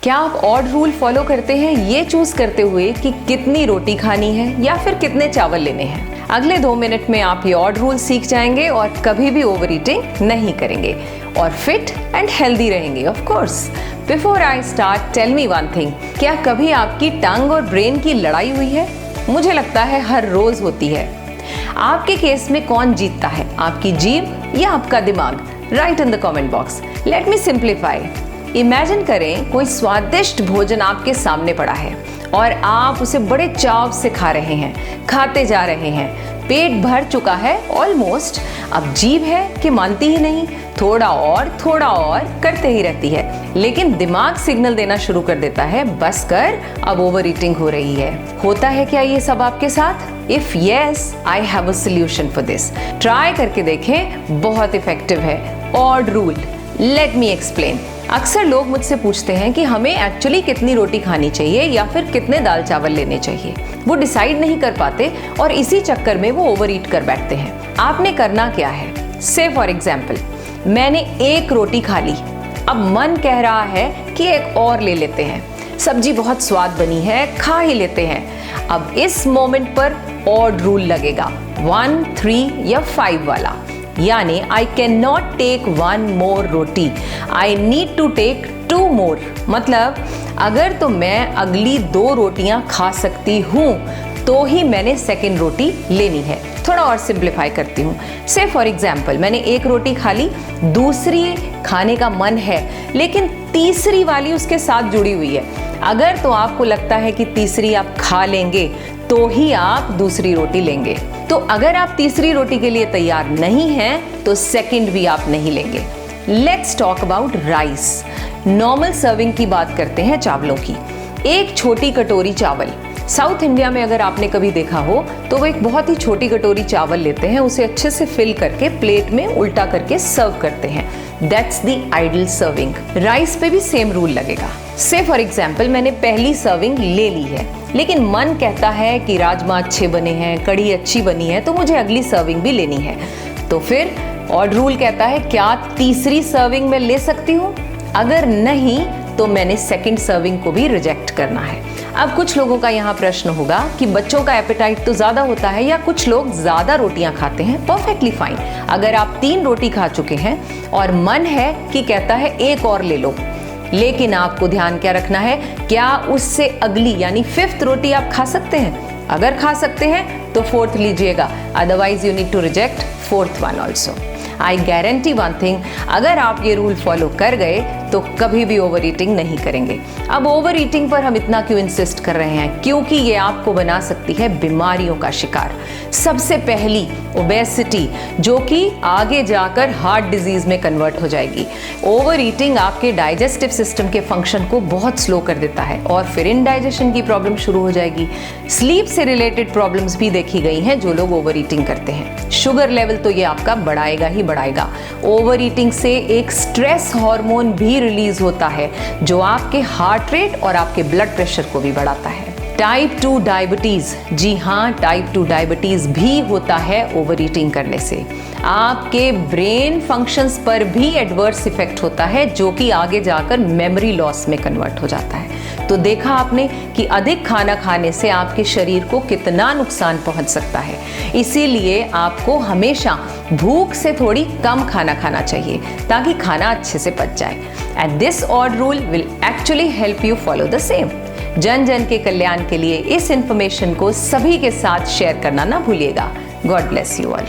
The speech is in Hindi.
क्या आप ऑड रूल फॉलो करते हैं ये चूज करते हुए कि कितनी रोटी खानी है या फिर कितने चावल लेने हैं? अगले 2 मिनट में आप ये ऑड रूल सीख जाएंगे और कभी भी ओवर ईटिंग नहीं करेंगे और फिट एंड हेल्दी रहेंगे of course. Before I start, tell me one thing, क्या कभी आपकी टंग और ब्रेन की लड़ाई हुई है? मुझे लगता है हर रोज होती है। आपके केस में कौन जीतता है, आपकी जीभ या आपका दिमाग? Right in the comment box. Let me simplify. Imagine करें कोई स्वादिष्ट भोजन आपके सामने पड़ा है और आप उसे बड़े चाव से खा रहे हैं, खाते जा रहे हैं, पेट भर चुका है ऑलमोस्ट। अब जीभ है कि मानती ही नहीं, थोड़ा और करते ही रहती है, लेकिन दिमाग सिग्नल देना शुरू कर देता है, बस कर, अब ओवर ईटिंग हो रही है। होता है क्या ये सब आपके साथ? If yes, I have a solution for this. Try करके देखें, बहुत इफेक्टिव है odd rule. Let me explain. अक्सर लोग मुझसे पूछते हैं कि हमें एक्चुअली कितनी रोटी खानी चाहिए या फिर कितने दाल चावल लेने चाहिए। वो डिसाइड नहीं कर पाते और इसी चक्कर में वो ओवर ईट कर बैठते हैं। आपने करना क्या है? से फॉर एग्जाम्पल, मैंने 1 रोटी खा ली, अब मन कह रहा है कि एक और ले लेते हैं, सब्जी बहुत स्वाद बनी है, खा ही लेते हैं। अब इस मोमेंट पर ऑड रूल लगेगा, 1, 3 या 5 वाला, यानी I can not take 1 more roti, I need to take 2 more. मतलब अगर तो मैं अगली 2 रोटियां खा सकती हूँ तो ही मैंने सेकेंड रोटी लेनी है। थोड़ा और सिंप्लीफाई करती हूँ। से फॉर एग्जाम्पल, मैंने 1 रोटी खा ली, दूसरी खाने का मन है, लेकिन तीसरी वाली उसके साथ जुड़ी हुई है। अगर तो आपको लगता है कि तीसरी आप खा लेंगे तो ही आप दूसरी रोटी लेंगे। तो अगर आप तीसरी रोटी के लिए तैयार नहीं हैं तो सेकंड भी आप नहीं लेंगे। Let's talk about rice. Normal serving की बात करते हैं चावलों की। 1 छोटी कटोरी चावल। साउथ इंडिया में अगर आपने कभी देखा हो तो वो एक बहुत ही छोटी कटोरी चावल लेते हैं, उसे अच्छे से फिल करके प्लेट में उल्टा करके सर्व करते हैं। That's the ideal serving. Rice पे भी सेम रूल लगेगा। से फॉर एग्जाम्पल, मैंने पहली सर्विंग ले ली है, लेकिन मन कहता है कि राजमा अच्छे बने हैं, कढ़ी अच्छी बनी है, तो मुझे अगली सर्विंग भी लेनी है। तो फिर ऑड रूल कहता है, क्या तीसरी सर्विंग में ले सकती हूँ? अगर नहीं तो मैंने सेकंड सर्विंग को भी रिजेक्ट करना है। अब कुछ लोगों का यहाँ प्रश्न होगा कि बच्चों का एपेटाइट तो ज़्यादा होता है या कुछ लोग ज़्यादा रोटियां खाते हैं। Perfectly fine. अगर आप 3 रोटी खा चुके हैं और मन है कि कहता है 1 और ले लो, लेकिन आपको ध्यान क्या रखना है, क्या उससे अगली यानी 5th रोटी आप खा सकते हैं? अगर खा सकते हैं तो 4th लीजिएगा, otherwise you need to reject 4th one also. I guarantee one thing, अगर आप ये रूल फॉलो कर गए तो कभी भी ओवर ईटिंग नहीं करेंगे। अब ओवर ईटिंग पर हम इतना क्यों इंसिस्ट कर रहे हैं? क्योंकि ये आपको बना सकती है बीमारियों का शिकार। सबसे पहली ओबेसिटी, जो कि आगे जाकर हार्ट डिजीज में कन्वर्ट हो जाएगी। ओवर ईटिंग आपके डाइजेस्टिव सिस्टम के फंक्शन को बहुत स्लो कर देता है और फिर इंडाइजेशन की प्रॉब्लम शुरू हो जाएगी। स्लीप से रिलेटेड प्रॉब्लम्स भी देखी गई हैं जो लोग ओवर ईटिंग करते हैं। शुगर लेवल तो ये आपका बढ़ाएगा ही बढ़ाएगा। ओवर ईटिंग से एक स्ट्रेस हार्मोन भी रिलीज होता है जो आपके हार्ट रेट और आपके ब्लड प्रेशर को भी बढ़ाता है। टाइप 2 डायबिटीज, जी हाँ, टाइप 2 डायबिटीज भी होता है ओवर ईटिंग करने से। आपके ब्रेन फंक्शंस पर भी एडवर्स इफेक्ट होता है जो कि आगे जाकर मेमोरी लॉस में कन्वर्ट हो जाता है। तो देखा आपने कि अधिक खाना खाने से आपके शरीर को कितना नुकसान पहुंच सकता है। इसीलिए आपको हमेशा भूख से थोड़ी कम खाना खाना चाहिए ताकि खाना अच्छे से पच जाए। And this odd rule will actually help you follow the same. जन जन के कल्याण के लिए इस इंफॉर्मेशन को सभी के साथ शेयर करना ना भूलिएगा। God bless you all.